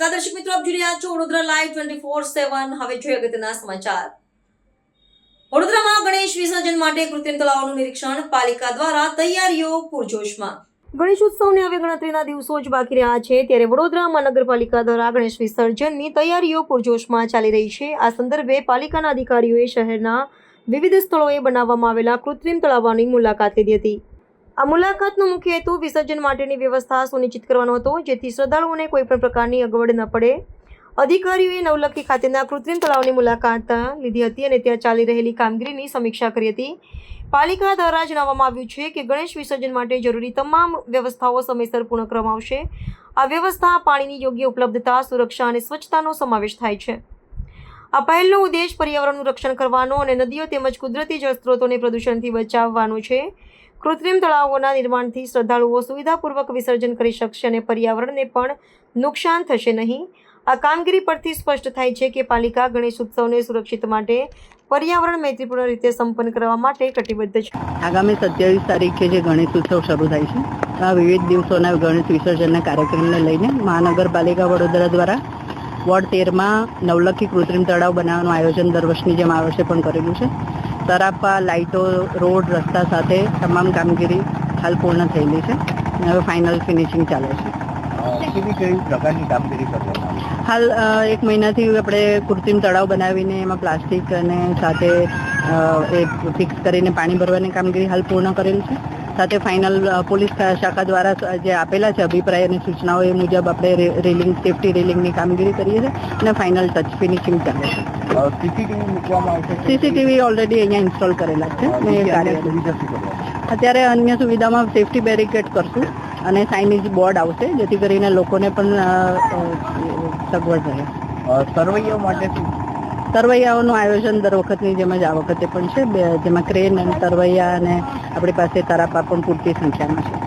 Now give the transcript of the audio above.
નમસ્કાર દર્શક મિત્રો, આપ જોઈ રહ્યા છો વડોદરા લાઈવ 24/7। હવે જોઈએ અગત્યના સમાચાર। વડોદરામાં ગણેશ વિસર્જન માટે કૃત્રિમ તળાવનું નિરીક્ષણ, પાલિકા દ્વારા તૈયારીઓ પૂરજોશમાં। ગણેશ ઉત્સવને હવે ગણતરીના દિવસો જ બાકી રહ્યા છે, ત્યારે વડોદરા મહાનગરપાલિકા દ્વારા ગણેશ વિસર્જનની તૈયારીઓ પૂરજોશમાં ચાલી રહી છે। આ સંદર્ભે પાલિકાના અધિકારીઓએ શહેરના વિવિધ સ્થળોએ બનાવવામાં આવેલા કૃત્રિમ તળાવોની મુલાકાત લીધી હતી। આ મુલાકાતનો મુખ્ય હેતુ વિસર્જન માટેની વ્યવસ્થા સુનિશ્ચિત કરવાનો હતો, જેથી શ્રદ્ધાળુઓને કોઈપણ પ્રકારની અગવડ ન પડે। અધિકારીઓએ નવલખી ખાતેના કૃત્રિમ તળાવની મુલાકાત લીધી હતી અને ત્યાં ચાલી રહેલી કામગીરીની સમીક્ષા કરી હતી। પાલિકા દ્વારા જણાવવામાં આવ્યું છે કે ગણેશ વિસર્જન માટે જરૂરી તમામ વ્યવસ્થાઓ સમયસર પૂર્ણ કરવામાં આવશે। આ વ્યવસ્થા પાણીની યોગ્ય ઉપલબ્ધતા, સુરક્ષા અને સ્વચ્છતાનો સમાવેશ થાય છે। આ પહેલનો ઉદ્દેશ પર્યાવરણનું રક્ષણ કરવાનો અને નદીઓ તેમજ કુદરતી જળસ્ત્રોતોને પ્રદૂષણથી બચાવવાનો છે। કૃત્રિમ તળાવોના નિર્માણથી શ્રદ્ધાળુઓ સુવિધાપૂર્વક વિસર્જન કરી શકશે અને પર્યાવરણને પણ નુકસાન થશે નહીં। આ કામગીરી પરથી સ્પષ્ટ થાય છે કે પાલિકા ગણેશ ઉત્સવને સુરક્ષિત માટે પર્યાવરણ મૈત્રીપૂર્ણ રીતે સંપન્ન કરવા માટે કટિબદ્ધ છે। આગામી 27 તારીખે જે ગણેશ ઉત્સવ શરૂ થાય છે, આ વિવિધ દિવસોના ગણેશ વિસર્જનના કાર્યક્રમને લઈને મહાનગરપાલિકા વડોદરા દ્વારા વોર્ડ 13માં નવલખી કૃત્રિમ તળાવ બનાવવાનું આયોજન દર વર્ષની જેમ આ વર્ષે પણ કરેલું છે। તરાપા, લાઇટો, રોડ, રસ્તા સાથે તમામ કામગીરી હાલ પૂર્ણ થયેલી છે અને હવે ફાઇનલ ફિનિશિંગ ચાલે છે। કેવી પ્રકારની કામગીરી કરવામાં આવી? હાલ 1 મહિનાથી આપણે કૃત્રિમ તળાવ બનાવીને એમાં પ્લાસ્ટિક અને સાથે એ ફિક્સ કરીને પાણી ભરવાની કામગીરી હાલ પૂર્ણ કરેલ છે। સાથે ફાઇનલ પોલીસ શાખા દ્વારા જે આપેલા છે અભિપ્રાય અને સૂચનાઓ એ મુજબ આપણે રેલિંગ, સેફટી રેલિંગની કામગીરી કરીએ છીએ અને ફાઇનલ ટચ ફિનિશિંગ ચાલે છે। સીસીટીવી મૂકવામાં આવશે? સીસીટીવી ઓલરેડી અહીંયા ઇન્સ્ટોલ કરેલા છે અને એ કાર્ય સુવિધા શું કરવાની? અત્યારે અન્ય સુવિધામાં સેફટી બેરિકેડ કરશું અને સાઇનેજ બોર્ડ આવશે, જેથી કરીને લોકોને પણ સગવડ રહે। તરવૈયાઓ માટે તરવૈયાઓનું આયોજન દર વખતની જેમ જ આ વખતે પણ છે, જેમાં ક્રેન અને તરવૈયા અને આપણી પાસે તરાપા પણ પૂરતી સંખ્યામાં છે।